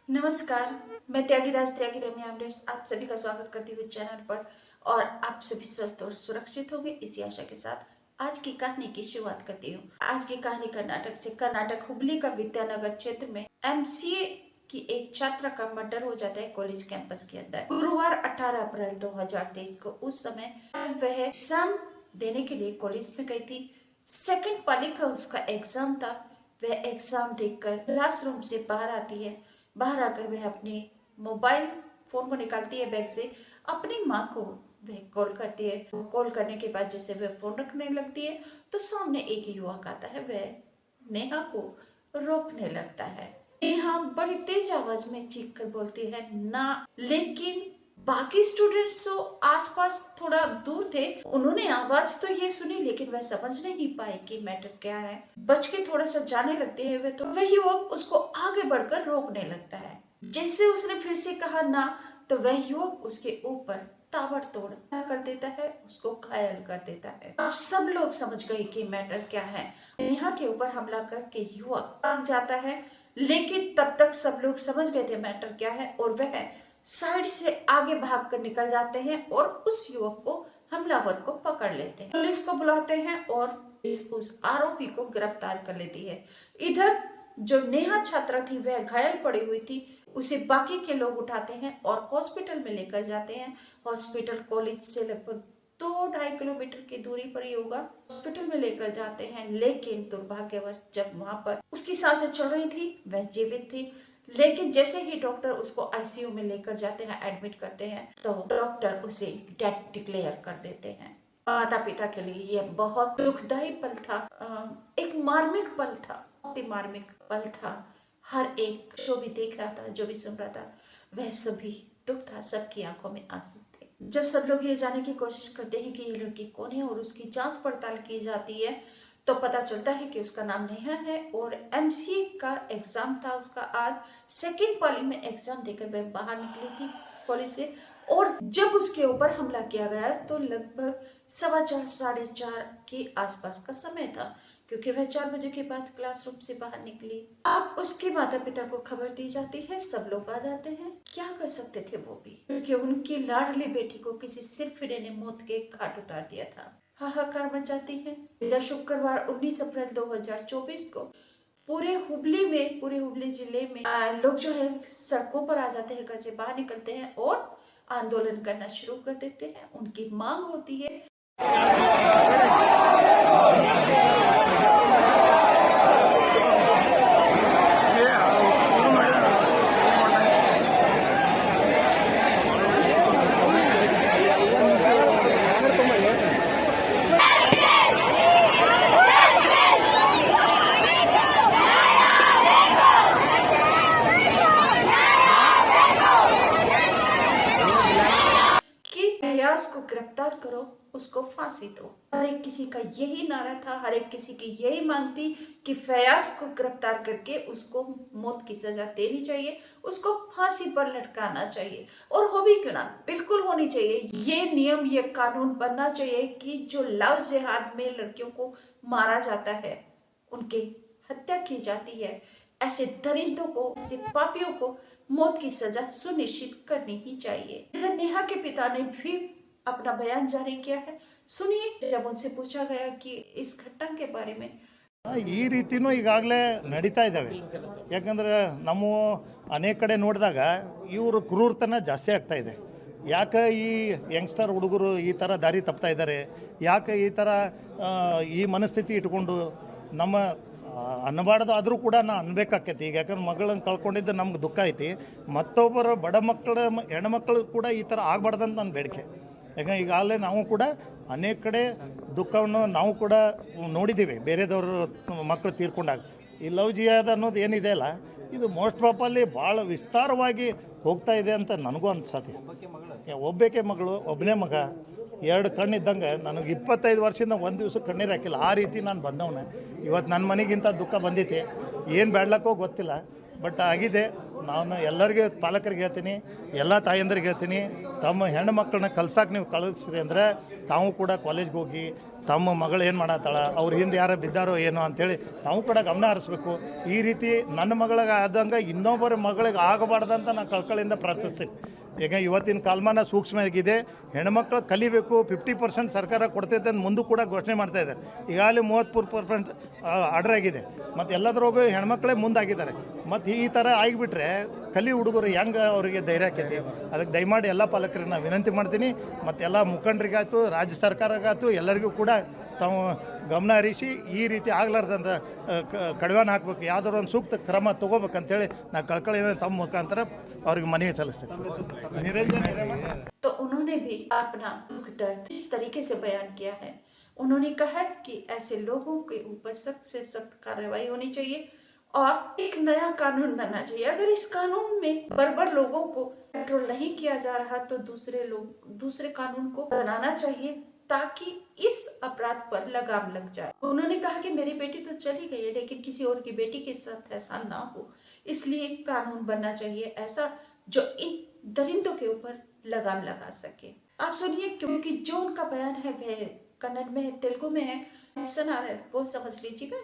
नमस्कार, मैं त्यागी रम्या अमरीश आप सभी का स्वागत करती हुई चैनल पर। और आप सभी स्वस्थ और सुरक्षित होंगे इसी आशा के साथ आज की कहानी की शुरुआत करती हूँ। आज की कहानी कर्नाटक से। कर्नाटक हुबली का विद्यानगर क्षेत्र में एमसीए की एक छात्रा का मर्डर हो जाता है कॉलेज कैंपस के अंदर। गुरुवार 18 अप्रैल 2023 को उस समय वह एग्जाम देने के लिए कॉलेज में गई थी। सेकंड पाली का उसका एग्जाम था। वह एग्जाम देकर क्लासरूम से बाहर आती है। बाहर आकर वह अपने मोबाइल फोन को निकालती है बैग से। अपनी माँ को वह कॉल करती है। कॉल करने के बाद जैसे वह फोन रखने लगती है तो सामने एक युवक आता है। वह नेहा को रोकने लगता है। नेहा बड़ी तेज आवाज में चीख कर बोलती है ना, लेकिन बाकी स्टूडेंट्स तो आसपास थोड़ा दूर थे। उन्होंने आवाज तो ये सुनी लेकिन वह समझ नहीं पाए कि मैटर क्या है। बच के थोड़ा सा जाने लगते हैं वह, तो वही युवक उसको आगे बढ़कर रोकने लगता है। जैसे उसने फिर से कहा ना, तो वह युवक उसके ऊपर ताबड़तोड़ कर देता है, उसको घायल कर देता है। अब सब लोग समझ गए कि मैटर क्या है। नेहा के ऊपर हमला करके युवक भाग जाता है, लेकिन तब तक सब लोग समझ गए थे मैटर क्या है और वह साइड से आगे भाग कर निकल जाते हैं और उस युवक को, हमलावर को पकड़ लेते हैं। पुलिस को बुलाते हैं और उस आरोपी को गिरफ्तार कर लेती है। इधर जो नेहा छात्रा थी वह घायल पड़ी हुई थी। उसे बाकी के लोग उठाते हैं और हॉस्पिटल में लेकर जाते हैं। हॉस्पिटल कॉलेज से लगभग 2-2.5 किलोमीटर की दूरी पर ही होगा। हॉस्पिटल में लेकर जाते हैं, लेकिन दुर्भाग्यवश जब वहां पर उसकी सांसें चल रही थी वह जीवित थी। लेकिन जैसे ही डॉक्टर उसको आईसीयू में लेकर जाते हैं, एडमिट करते हैं, तो डॉक्टर उसे डेड डिक्लेयर कर देते हैं। माता पिता के लिए यह बहुत दुखदायी पल था। एक मार्मिक पल था, बहुत ही मार्मिक पल था। हर एक जो भी देख रहा था, जो भी सुन रहा था, वह सभी दुख था। सबकी आंखों में आंसू थे। जब सब लोग ये जानने की कोशिश करते हैं कि ये लड़की कौन है और उसकी जांच पड़ताल की जाती है, तो पता चलता है कि उसका नाम नेहा है और एमसीए का एग्जाम था उसका। आज सेकेंड पाली में एग्जाम देकर वह बाहर निकली थी कॉलेज से। और जब उसके ऊपर हमला किया गया तो लगभग 4:15 4:30 के आसपास का समय था, क्योंकि वह 4 बजे के बाद क्लासरूम से बाहर निकली। अब उसके माता पिता को खबर दी जाती है, सब लोग आ जाते हैं। क्या कर सकते थे वो भी, क्योंकि उनकी लाडली बेटी को किसी सिरफिरे ने मौत के घाट उतार दिया था। हाहाकार मच जाती है। इधर शुक्रवार 19 अप्रैल 2024 को पूरे हुबली जिले में लोग जो है सड़कों पर आ जाते हैं, घर से बाहर निकलते हैं और आंदोलन करना शुरू कर देते हैं। उनकी मांग होती है फयाज को गिरफ्तार करो, उसको फांसी दो। हर एक किसी का यही नारा था, हर एक किसी की यही मांग थी कि फयाज को गिरफ्तार करके उसको मौत की सजा देनी चाहिए, उसको फांसी पर लटकाना चाहिए। और हो भी क्यों ना, बिल्कुल होनी चाहिए। ये नियम, ये कानून बनना चाहिए कि जो लव जिहाद में लड़कियों को मारा जाता है, उनकी हत्या की जाती है, ऐसे दरिंदों को, ऐसे पापियों को मौत की सजा सुनिश्चित करनी ही चाहिए। नेहा के पिता ने भी अपना बयान जारी किया है, सुनिए। जब उनसे पूछा गया कि इस घटना के बारे में, ಈ ರೀತಿನೂ ಈಗಾಗಲೇ ನಡೀತಾ ಇದ್ದಾವೆ. ಯಾಕಂದರೆ ನಮ್ಮ ಅನೇಕ ಕಡೆ ನೋಡಿದಾಗ ಇವರು ಕ್ರೂರತನ ಜಾಸ್ತಿ ಆಗ್ತಾ ಇದೆ. ಯಾಕೆ ಈ ಯಂಗ್ಸ್ಟರ್ ಹುಡುಗರು ಈ ಥರ ದಾರಿ ತಪ್ತಾ ಇದ್ದಾರೆ, ಯಾಕೆ ಈ ಥರ ಈ ಮನಸ್ಥಿತಿ ಇಟ್ಕೊಂಡು ನಮ್ಮ ಅನ್ನಬಾರ್ದು ಆದರೂ ಕೂಡ ನಾ ಅನ್ಬೇಕಾಕೈತಿ. ಈಗ ಯಾಕಂದ್ರೆ ಮಗಳನ್ನ ಕಳ್ಕೊಂಡಿದ್ದು ನಮ್ಗೆ ದುಃಖ ಐತಿ. ಮತ್ತೊಬ್ಬರ ಬಡ ಮಕ್ಕಳ ಹೆಣ್ಮಕ್ಳು ಕೂಡ ಈ ಥರ ಆಗಬಾರ್ದಂತ ನನ್ನ ಬೇಡಿಕೆ. ಯಾಕಂದ್ರೆ ಈಗಾಗಲೇ ನಾವು ಕೂಡ ಅನೇಕ ಕಡೆ ದುಃಖವನ್ನು ನಾವು ಕೂಡ ನೋಡಿದ್ದೀವಿ, ಬೇರೆದವರು ಮಕ್ಕಳು ತೀರ್ಕೊಂಡಾಗ. ಈ ಲವ್ ಜಿಹಾದ್ ಅನ್ನೋದು ಏನಿದೆ ಅಲ್ಲ, ಇದು ಮೋಸ್ಟ್ ಪ್ರಾಪಲ್ಲಿ ಭಾಳ ವಿಸ್ತಾರವಾಗಿ ಹೋಗ್ತಾ ಇದೆ ಅಂತ ನನಗೂ ಅನ್ಸತ್ತೆ. ಒಬ್ಬಾಕೆ ಮಗಳು, ಒಬ್ಬನೇ ಮಗ, 2 ಕಣ್ಣಿದ್ದಂಗೆ ನನಗೆ 25 ವರ್ಷದಿಂದ ಒಂದು ದಿವಸ ಕಣ್ಣೀರು ಹಾಕಿಲ್ಲ. ಆ ರೀತಿ ನಾನು ಬಂದವನೇ. ಇವತ್ತು ನನ್ನ ಮನೆಗಿಂತ ದುಃಖ ಬಂದೈತಿ, ಏನು ಬೇಡ್ಲಕ್ಕೋ ಗೊತ್ತಿಲ್ಲ, ಬಟ್ ಆಗಿದೆ. ನಾನು ಎಲ್ಲರಿಗೆ, ಪಾಲಕರಿಗೆ ಹೇಳ್ತೀನಿ, ಎಲ್ಲ ತಾಯಂದ್ರಿಗೆ ಹೇಳ್ತೀನಿ, ತಮ್ಮ ಹೆಣ್ಣು ಮಕ್ಕಳನ್ನ ಕಲ್ಸಕ್ಕೆ ನೀವು ಕಳಿಸ್ರಿ ಅಂದರೆ ತಾವು ಕೂಡ ಕಾಲೇಜ್ಗೆ ಹೋಗಿ ತಮ್ಮ ಮಗಳು ಏನು ಮಾಡತ್ತಾಳ, ಅವ್ರ ಹಿಂದೆ ಯಾರು ಬಿದ್ದಾರೋ ಏನೋ ಅಂಥೇಳಿ ನಾವು ಕೂಡ ಗಮನ ಹರಿಸ್ಬೇಕು. ಈ ರೀತಿ ನನ್ನ ಮಗಳಿಗೆ ಆದಂಗೆ ಇನ್ನೊಬ್ಬರ ಮಗಳಿಗೆ ಆಗಬಾರ್ದಂತ ನಾನು ಕಳ್ಕಳಿಂದ ಪ್ರಾರ್ಥಿಸ್ತೀನಿ. ಈಗ ಇವತ್ತಿನ ಕಾಲಮಾನ ಸೂಕ್ಷ್ಮವಾಗಿದೆ, ಹೆಣ್ಮಕ್ಳು ಕಲಿಬೇಕು. 50% ಸರ್ಕಾರ ಕೊಡ್ತೈತೆ ಅಂತ ಮುಂದೂ ಕೂಡ ಘೋಷಣೆ ಮಾಡ್ತಾ ಇದ್ದಾರೆ. ಈಗಾಗಲೇ 33% ಆರ್ಡರ್ ಆಗಿದೆ. ಮತ್ತು ಎಲ್ಲದ್ರಾಗೂ ಹೆಣ್ಮಕ್ಳೇ ಮುಂದಾಗಿದ್ದಾರೆ. ಮತ್ತು ಈ ಥರ ಆಗಿಬಿಟ್ರೆ ಕಲಿ ಹುಡುಗರು ಹೆಂಗೆ ಅವರಿಗೆ ಧೈರ್ಯ ಆಕೈತಿ. ಅದಕ್ಕೆ ದಯಮಾಡಿ ಎಲ್ಲ ಪಾಲಕರಿಗೆ ನಾನು ವಿನಂತಿ ಮಾಡ್ತೀನಿ. ಮತ್ತು ಎಲ್ಲ ಮುಖಂಡರಿಗಾಯ್ತು, ರಾಜ್ಯ ಸರ್ಕಾರಗಾಯ್ತು, ಎಲ್ಲರಿಗೂ ಕೂಡ ತಾವು ಗಮನ ಹರಿಸಿ ಈ ರೀತಿ ಆಗ್ಲಾರ್ದಂತ ಕಡಿವಾಣ ಹಾಕಬೇಕು, ಯಾವುದಾದ್ರು ಒಂದು ಸೂಕ್ತ ಕ್ರಮ ತೊಗೋಬೇಕಂತೇಳಿ ನಾನು ಕಳ್ಕಳಿಯಿಂದ ತಮ್ಮ ಮುಖಾಂತರ ಅವ್ರಿಗೆ ಮನವಿ ಸಲ್ಲಿಸ್ತೀನಿ. ನಿರಂಜನ್ तो उन्होंने भी अपना दुख दर्द इस तरीके से बयान किया है। उन्होंने कहा कि ऐसे लोगों के ऊपर सख्त से सख्त कार्रवाई होनी चाहिए और एक नया कानून बनना चाहिए। अगर इस कानून में बर्बर लोगों को कंट्रोल नहीं किया जा रहा तो दूसरे कानून को बनाना चाहिए ताकि इस अपराध पर लगाम लग जाए। उन्होंने कहा कि मेरी बेटी तो चली गई है लेकिन किसी और की बेटी के साथ ऐसा ना हो, इसलिए कानून बनना चाहिए ऐसा जो इन दरिंदों के ऊपर लगाम लगा सके। आप सुनिए, क्योंकि जो उनका बयान है वह कन्नड़ में है, तेलुगु में है, ऑप्शन आ रहा है वो समझ लीजिएगा,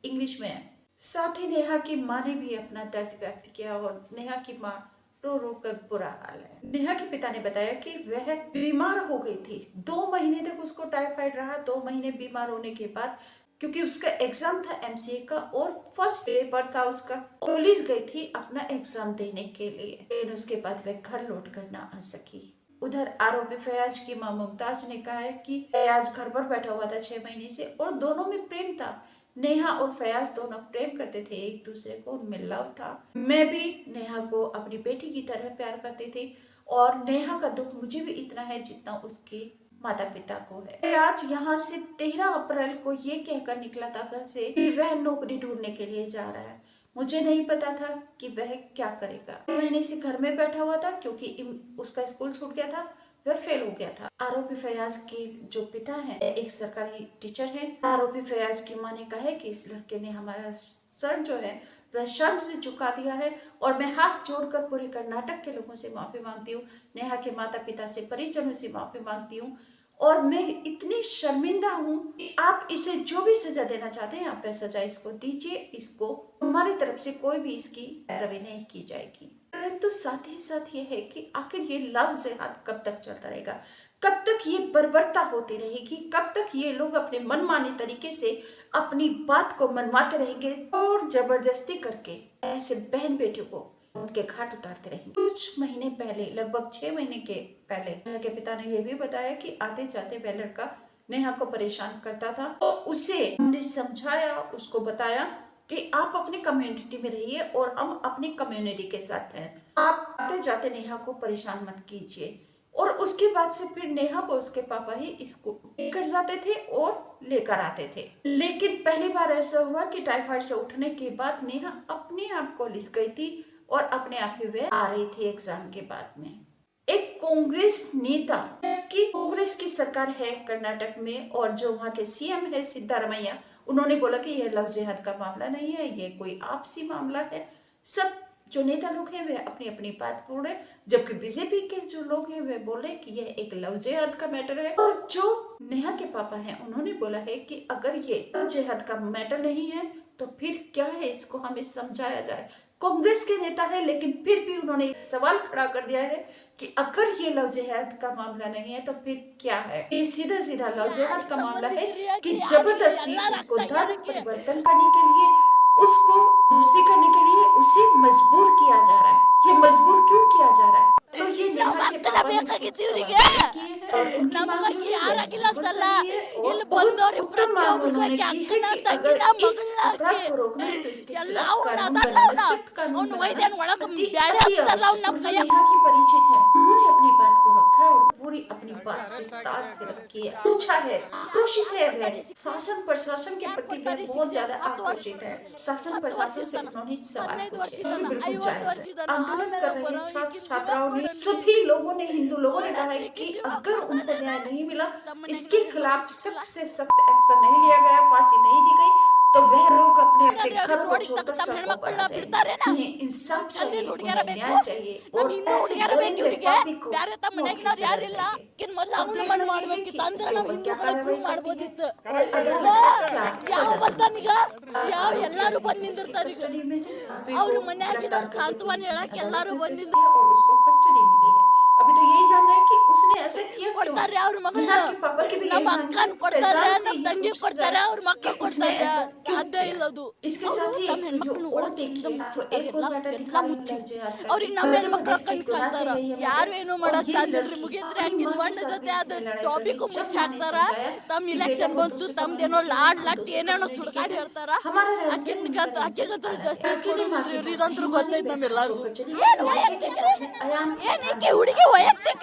इंग्लिश में है। साथ ही नेहा की माँ ने भी अपना दर्द व्यक्त किया और नेहा की माँ रो रो कर बुरा हाल है। नेहा के पिता ने बताया कि वह बीमार हो गई थी, 2 महीने तक उसको टाइफाइड रहा। 2 महीने बीमार होने के बाद, क्योंकि उसका एग्जाम था MCA का और फर्स्ट पेपर था उसका, पुलिस गई थी अपना एग्जाम देने के लिए, लेकिन उसके बाद वह घर लौट कर ना आ सकी। उधर आरोपी फयाज की मां मुमताज ने कहा है कि फयाज घर पर बैठा हुआ था 6 महीने से और दोनों में प्रेम था। नेहा और फयाज दोनों प्रेम करते थे एक दूसरे को, उनमें लव था। मैं भी नेहा को अपनी बेटी की तरह प्यार करती थी और नेहा का दुख मुझे भी इतना है जितना उसके माता पिता को है। फयाज यहाँ से 13 अप्रैल को ये कहकर निकला था घर से कि वह नौकरी ढूंढने के लिए जा रहा है। मुझे नहीं पता था कि वह क्या करेगा। महीने से घर में बैठा हुआ था क्योंकि उसका स्कूल छूट गया था, वह फेल हो गया था। आरोपी फयाज के जो पिता हैं एक सरकारी टीचर हैं। आरोपी फयाज की मां ने कहा है कि इस लड़के ने हमारा सर जो है वह शर्म से झुका दिया है और मैं हाथ जोड़कर पूरे कर्नाटक के लोगों से माफी मांगती हूँ, नेहा के माता पिता से, परिजनों से माफी मांगती हूँ और मैं इतनी शर्मिंदा हूँ कि आप इसे जो भी सजा देना चाहते हैं आप वह सजा इसको दीजिए। इसको हमारी तरफ से कोई भी इसकी पैरवी नहीं की जाएगी। परंतु साथ ही साथ ये है कि आखिर ये लव जिहाद कब तक चलता रहेगा, कब तक ये बर्बरता होती रहेगी, कब तक ये लोग अपने मनमाने तरीके से अपनी बात को मनवाते रहेंगे और जबरदस्ती करके ऐसे बहन बेटियों को उनके घाट उतारते रहेंगे। कुछ महीने पहले, लगभग 6 महीने के पहले, नेहा के पिता ने यह भी बताया कि आते जाते वह लड़का नेहा को परेशान करता था और उसे हमने समझाया, उसको बताया कि आप अपनी कम्युनिटी में रहिए और हम अपनी कम्युनिटी के साथ हैं, आप आते जाते नेहा को परेशान मत कीजिए। और उसके बाद से फिर नेहा को उसके पापा ही इसको लेकर जाते थे और लेकर आते थे। लेकिन पहली बार ऐसा हुआ कि टाइफाइड से उठने के बाद नेहा अपने आप कॉलेज गई थी और अपने आप ही वह आ रही थी एग्जाम के बाद में। एक कांग्रेस नेता की कांग्रेस की सरकार है कर्नाटक में और जो वहाँ के CM है सिद्धारमैया, उन्होंने बोला कि यह लव जिहाद का मामला नहीं है, यह कोई आपसी मामला है। सब जो नेता लोग हैं वे अपनी अपनी बात बोल रहे, जबकि बीजेपी के जो लोग हैं वे बोल रहे कि यह एक लव जिहाद का मैटर है। और जो नेहा के पापा हैं उन्होंने बोला है कि अगर ये लव जिहाद का मैटर नहीं है तो फिर क्या है, इसको हमें समझाया जाए। कांग्रेस के नेता है लेकिन फिर भी उन्होंने एक सवाल खड़ा कर दिया है कि अगर ये लव जिहाद का मामला नहीं है तो फिर क्या है। ये सीधा सीधा लव जिहाद का मामला है कि जबरदस्ती उसको धर्म परिवर्तन करने के लिए, उसको दोस्ती करने के लिए उसे मजबूर किया जा रहा है। ये मजबूर क्यों किया जा रहा है? तो ये नेहा के पापा ने कुछ सवाल किए हैं और उनकी मांग जो है वह बिल्कुल सही है और बहुत उत्तम मांग उन्होंने की है कि अगर इस अपराध को रोकना है तो इसके खिलाफ कानून बनाना, सख्त कानून बनाना अति आवश्यक। जो नेहा की परिचित है उन्होंने अपनी बात को रखा और पूरी अपनी बात विस्तार से रखी है, पूछा है, आक्रोशित है वह शासन प्रशासन के प्रति वह बहुत ज्यादा आक्रोशित है। शासन प्रशासन से उन्होंने सवाल पूछे, बिल्कुल जायज है। आंदोलन कर रहे छात्र छात्राओं ने, सभी लोगों ने, हिंदू लोगों ने कहा है कि अगर उनको न्याय नहीं मिला, इसके खिलाफ सख्त से सख्त एक्शन नहीं लिया गया, फांसी नहीं दी गई तो वह लोग अपने अपने घरों को छोड़कर सड़कों पर आ जाएंगे। उन्हें इंसाफ चाहिए, उन्हें न्याय चाहिए और ऐसे दरिंदे पापी को मौत की सजा चाहिए। अब देखना ये है कि उसके ऊपर क्या कार्रवाई करती है और अदालत क्या सजा सुनाती है। ಎಲ್ಲಾರು ಬಂದ್ पुलिस की ನಿಂದಿರ್ತಾರ ಈಗ कस्टडी में है, आरोपी ಅವ್ರ को ಮನ್ಯಾಗಿನ गिरफ्तार करके ಸಾಂತ್ವನ पुलिस ने ಹೇಳಕ್ अदालत ಎಲ್ಲಾರು में ಬಂದ್ पेश किया और उसको कस्टडी मिली है। अभी तो यही जानना है कि उसने ऐसा किया क्यों। ಕೊಡ್ತಾರೆ ಅವ್ರ ಮಗಳನ್ನ नेहा के पापा की भी यही ನಮ್ಮ मांग है, ಅಕ್ಕನ್ ಕೊಡ್ತಾರೆ फैजान से ನಮ್ಮ ये ತಂಗಿ पूछा ಕೊಡ್ತಾರೆ जाए ಅವ್ರ ಮಕ್ಕ कि उसने ಕೊಡ್ತಾರೆ ऐसा क्यों ಸಾಧ್ಯ किया। ಇಲ್ಲದು इसके ಅವರು साथ ही ತಮ್ಮ एक ಹೆಣ್ಮಕ್ಳನ್ನ वीडियो और ಒಳಗ್ देखिए, ತಿಂದ आपको ಮುಚ್ಚಿರ್ತಾರೆ एक और ಎಲ್ಲ बेटा ಎಲ್ಲ दिखा रही हूँ ಮುಚ್ಚಿ लर्जे यार ಅವ್ರಿಗೆ ನಮ್ಮ ಹೆಣ್ಮಕ್ಳ ಕಣ್ ಕಾಣ್ತಾರ ಯಾರು ಮಾಡಕ್ ಸಾಧ್ಯ ಇಲ್ರಿ ಮುಗಿದ್ರೆ ಹಂಗಿದ್ ಮಣ್ಣ ಜೊತೆ ಅದ ಟಾಪಿಕ್ ಮುಚ್ಚಿ ಹಾಕ್ತಾರ ತಮ್ಮ ಇಲೆಕ್ಷನ್ ಬಂತು ತಮ್ದೇನೋ ಲಾಡ್ ಲಟ್ ಏನೇನೋ ಸುಡ್ಕಾಡ್ ಹೇಳ್ತಾರ ಅಕ್ಕಿಗಂತ್ರ ಜಸ್ಟಿಸ್ ಇದಂತ್ರ ಗೊತ್ತೈತ್ ನಮ್ಮೆಲ್ಲಾರು ಏನ್ ವೈಯಕ್ತಿಕ ಏನಕ್ಕೆ ಹುಡುಗಿ ವೈಯಕ್ತಿಕ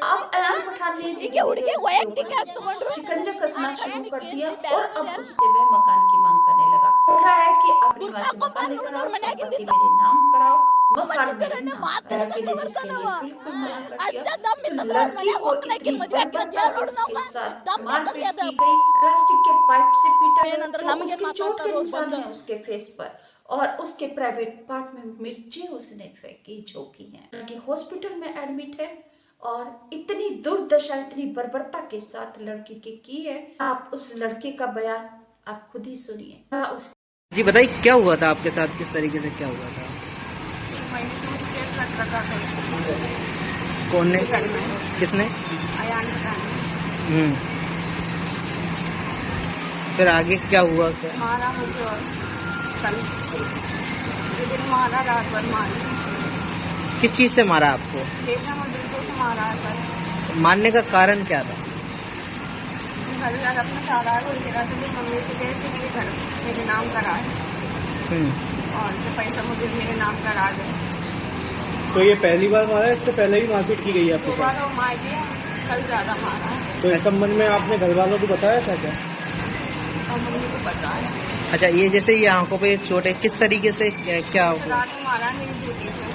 अब अयान पठान ने ಈಕೆ ಹುಡುಗಿ ವೈಯಕ್ತಿಕ ತಗೊಂಡ್ರು शिकंजा कसना शुरू कर दिया और अब उससे वह मकान की मांग करने लगा। कहा है कि अपने निवासी मकान लेकर आओ, संपत्ति मेरे नाम कराओ, मकान मेरे नाम। लड़के ने जिसके लिए बिल्कुल मना कर दिया तो लड़की को इतनी बर्बरता से उसके साथ मारपीट की गई, प्लास्टिक के पाइप से पीटा गया तो उसकी चोट के निशान हैं उसके फेस पर और उसके प्राइवेट पार्ट में मिर्ची उसने फेंकी झोंकी हैं। लड़की हॉस्पिटल में एडमिट है और इतनी दुर्दशा इतनी बर्बरता के साथ लड़की की है। आप उस लड़के का बयान आप खुद ही सुनिए। जी बताइए क्या हुआ था आपके साथ, किस तरीके से क्या हुआ था? 1 महीने से मुझे पेट लग रखा था। कौन ने, घर में किसने? अयान बताने फिर आगे क्या हुआ? क्या मारा मुझे और कल दिन मारा, रात भर मारी। किस चीज से मारा आपको? लेना और बिल्कुल से मारा है सर। मारने का कारण क्या था? घर यार अपना चाह रहा है कोई जगह से मेरी मम्मी से गए थे मेरे घर मेरे नाम करा है और ये पैसा मुझे मेरे नाम करा दे। तो ये पहली बार मारा है, इससे पहले भी मारपीट की गई है आपके साथ? दोबारा वो मार दिया, कल ज्यादा मारा है तो इस संबंध में आपने घर वालों को बताया था क्या? और मम्मी को पता है। अच्छा, ये जैसे ये आंखों पे चोट है, किस तरीके से क्या हुआ? रात को मारा मेरी ड्यूटी से।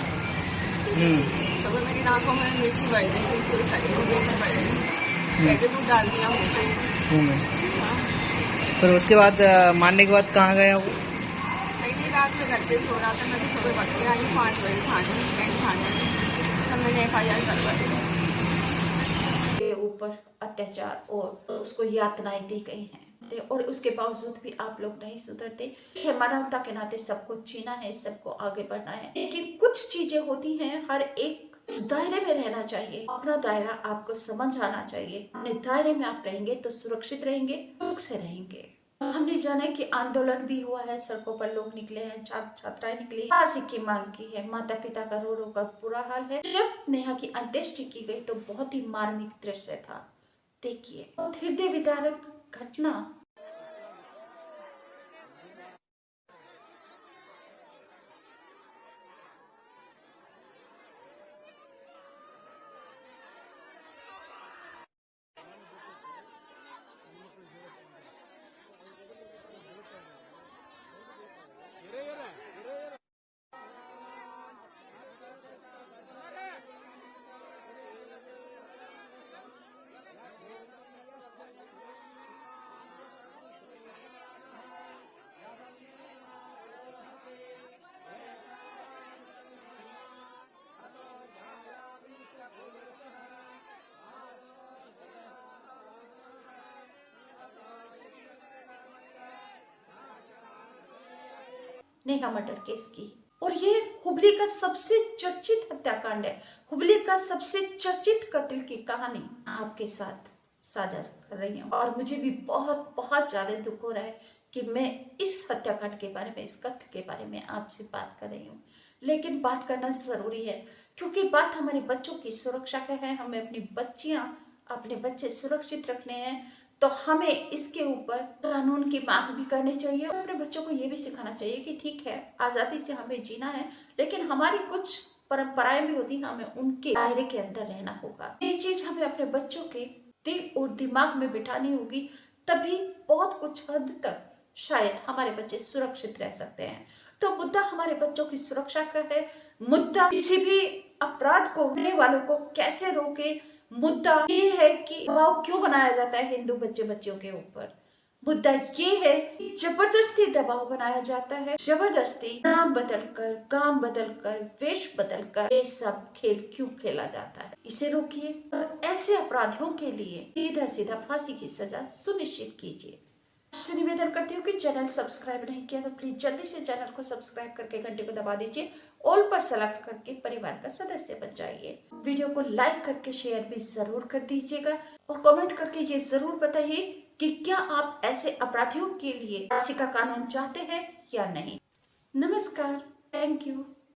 सुबह मेरी आंखों में मिर्ची बढ़ गई, पूरे शरीर में मिर्ची बढ़ गई, पेट में डाल दिया मुझे। फिर उसके बाद मारने के बाद कहाँ गया वो? पहली रात में घर पे सो रहा था, मैं तो सुबह बच के आई 5 बजे थाने तब मैंने FIR करवा दी। के ऊपर अत्याचार और उसको यातनाएं दी गई हैं और उसके बावजूद भी आप लोग नहीं सुधरते। है मानवता के नाते सबको जीना है, सबको आगे बढ़ना है, लेकिन कुछ चीजें होती हैं, हर एक उस दायरे में रहना चाहिए। अपना दायरा आपको समझ आना चाहिए। अपने दायरे में आप रहेंगे तो सुरक्षित रहेंगे, सुख से रहेंगे। हमने जाना कि आंदोलन भी हुआ है, सड़कों पर लोग निकले हैं, छात्र छात्राएं निकली, फांसी की मांग की है, माता पिता का रो रो कर बुरा हाल है। जब नेहा की अंत्येष्टि की गई तो बहुत ही मार्मिक दृश्य था। देखिए, हृदय विदारक घटना। नेहा मर्डर केस की, और ये हुबली का सबसे चर्चित हत्याकांड है, हुबली का सबसे चर्चित कत्ल की कहानी आपके साथ साझा कर रही हूँ। और मुझे भी बहुत बहुत ज्यादा दुख हो रहा है कि मैं इस हत्याकांड के बारे में, इस कत्ल के बारे में आपसे बात कर रही हूँ, लेकिन बात करना जरूरी है क्योंकि बात हमारे बच्चों की सुरक्षा का है। हमें अपनी बच्चियां, अपने बच्चे सुरक्षित रखने हैं तो हमें इसके ऊपर कानून की मांग भी करनी चाहिए। अपने बच्चों को ये भी सिखाना चाहिए कि ठीक है, आजादी से हमें जीना है, लेकिन हमारी कुछ परंपराएं भी होती हैं, हमें उनके दायरे के अंदर रहना होगा। ये चीज हमें अपने बच्चों के दिल और दिमाग में बिठानी होगी, तभी बहुत कुछ हद तक शायद हमारे बच्चे सुरक्षित रह सकते हैं। तो मुद्दा हमारे बच्चों की सुरक्षा का है, मुद्दा किसी भी अपराध को करने वालों को कैसे रोके, मुद्दा ये है कि दबाव क्यों बनाया जाता है हिंदू बच्चे बच्चियों के ऊपर। मुद्दा ये है कि जबरदस्ती दबाव बनाया जाता है, जबरदस्ती नाम बदलकर, काम बदलकर, वेश बदलकर ये सब खेल क्यों खेला जाता है। इसे रोकिए और ऐसे अपराधियों के लिए सीधा सीधा फांसी की सजा सुनिश्चित कीजिए। आपसे निवेदन करती हूँ कि चैनल सब्सक्राइब नहीं किया तो प्लीज जल्दी से चैनल को सब्सक्राइब करके घंटे को दबा दीजिए, ऑल पर सेलेक्ट करके परिवार का सदस्य बन जाइए। वीडियो को लाइक करके शेयर भी जरूर कर दीजिएगा और कमेंट करके ये जरूर बताइए कि क्या आप ऐसे अपराधियों के लिए फांसी का कानून चाहते हैं या नहीं। नमस्कार, थैंक यू।